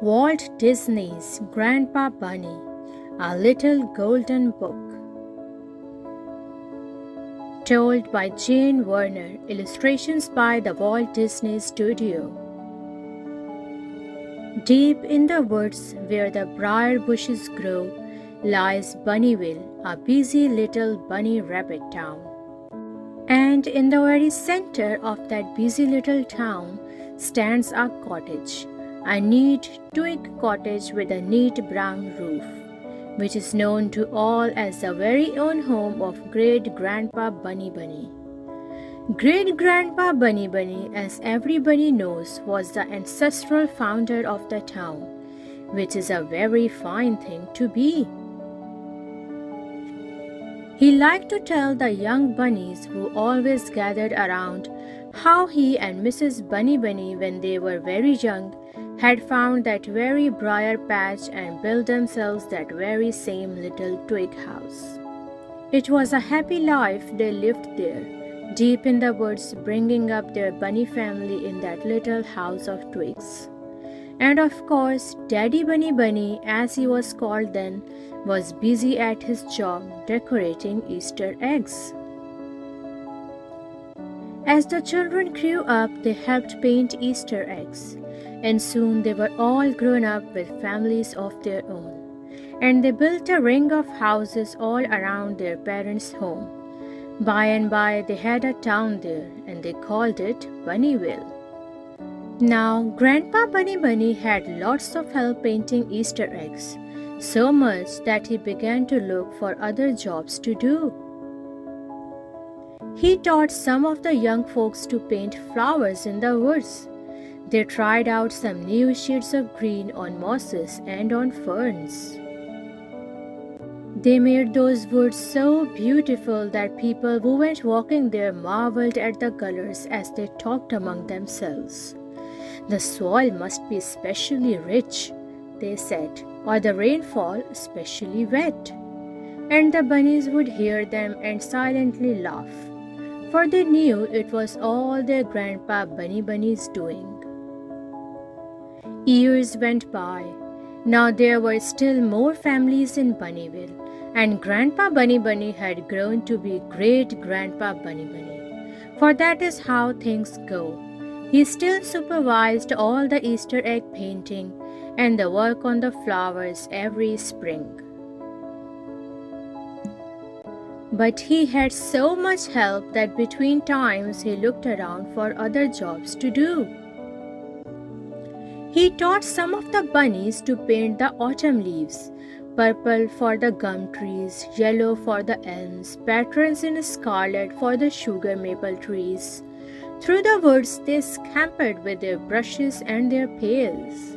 Walt Disney's Grandpa Bunny, A Little Golden Book. Told by Jane Warner, illustrations by the Walt Disney Studio. Deep in the woods where the briar bushes grow lies Bunnyville, a busy little bunny rabbit town. And in the very center of that busy little town stands a cottage, a neat twig cottage with a neat brown roof, which is known to all as the very own home of Great-Grandpa Bunny Bunny. Great-Grandpa Bunny Bunny, as everybody knows, was the ancestral founder of the town, which is a very fine thing to be. He liked to tell the young bunnies who always gathered around how he and Mrs. Bunny Bunny, when they were very young, had found that very briar patch and built themselves that very same little twig house. It was a happy life they lived there, deep in the woods, bringing up their bunny family in that little house of twigs. And of course, Daddy Bunny Bunny, as he was called then, was busy at his job decorating Easter eggs. As the children grew up, they helped paint Easter eggs, and soon they were all grown up with families of their own, and they built a ring of houses all around their parents' home. By and by, they had a town there, and they called it Bunnyville. Now, Grandpa Bunny Bunny had lots of help painting Easter eggs, so much that he began to look for other jobs to do. He taught some of the young folks to paint flowers in the woods. They tried out some new shades of green on mosses and on ferns. They made those woods so beautiful that people who went walking there marveled at the colors as they talked among themselves. "The soil must be especially rich," they said, "or the rainfall especially wet." And the bunnies would hear them and silently laugh, for they knew it was all their Grandpa Bunny Bunny's doing. Years went by. Now there were still more families in Bunnyville, and Grandpa Bunny Bunny had grown to be Great-Grandpa Bunny Bunny, for that is how things go. He still supervised all the Easter egg painting and the work on the flowers every spring. But he had so much help that between times he looked around for other jobs to do. He taught some of the bunnies to paint the autumn leaves, purple for the gum trees, yellow for the elms, patterns in scarlet for the sugar maple trees. Through the woods they scampered with their brushes and their pails.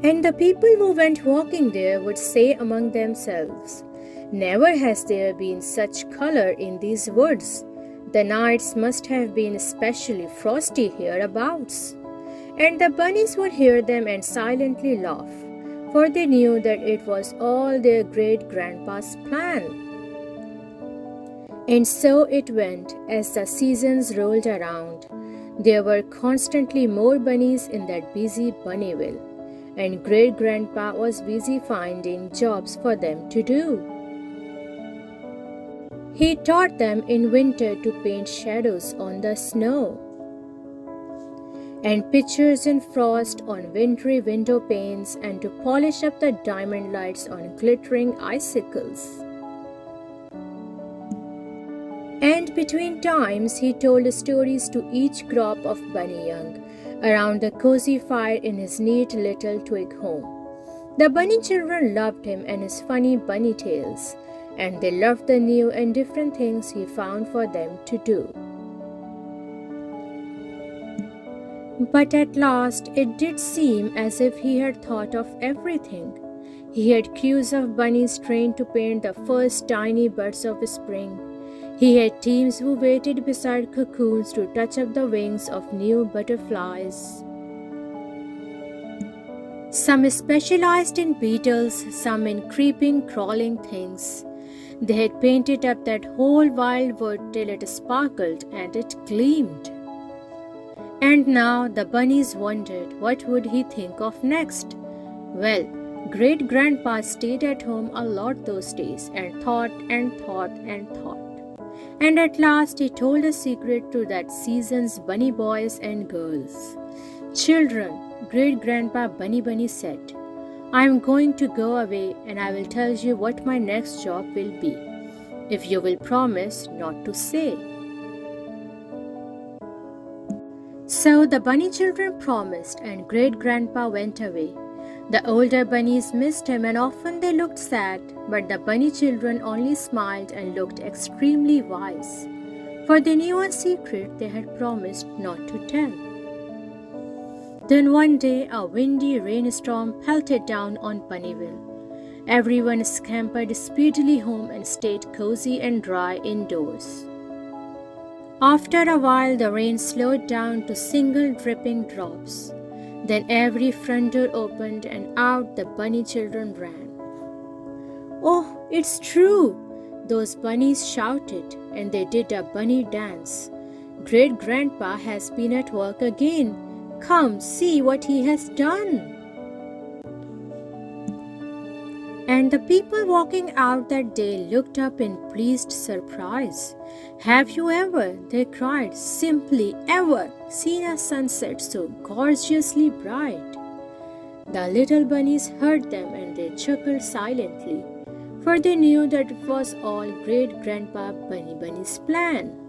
And the people who went walking there would say among themselves, "Never has there been such color in these woods. The nights must have been especially frosty hereabouts." And the bunnies would hear them and silently laugh, for they knew that it was all their great-grandpa's plan. And so it went as the seasons rolled around. There were constantly more bunnies in that busy Bunnyville, and Great-Grandpa was busy finding jobs for them to do. He taught them in winter to paint shadows on the snow, and pictures in frost on wintry window panes, and to polish up the diamond lights on glittering icicles. And between times he told stories to each crop of bunny young around the cozy fire in his neat little twig home. The bunny children loved him and his funny bunny tales, and they loved the new and different things he found for them to do. But at last it did seem as if he had thought of everything. He had crews of bunnies trained to paint the first tiny buds of spring. He had teams who waited beside cocoons to touch up the wings of new butterflies. Some specialized in beetles, some in creeping, crawling things. They had painted up that whole wild wood till it sparkled and it gleamed. And now the bunnies wondered what would he think of next. Well, great grandpa stayed at home a lot those days and thought and thought and thought. And at last he told a secret to that season's bunny boys and girls. Children, great grandpa Bunny said, I am going to go away and I will tell you what my next job will be, if you will promise not to say. So the bunny children promised, and great grandpa went away. The older bunnies missed him and often they looked sad, but the bunny children only smiled and looked extremely wise, for they knew a secret they had promised not to tell. Then one day a windy rainstorm pelted down on Bunnyville. Everyone scampered speedily home and stayed cozy and dry indoors. After a while, the rain slowed down to single dripping drops. Then every front door opened and out the bunny children ran. Oh, it's true! Those bunnies shouted and they did a bunny dance. Great grandpa has been at work again. Come see what he has done. And the people walking out that day looked up in pleased surprise. Have you ever, they cried, simply ever seen a sunset so gorgeously bright? The little bunnies heard them and they chuckled silently, for they knew that it was all great grandpa Bunny's plan.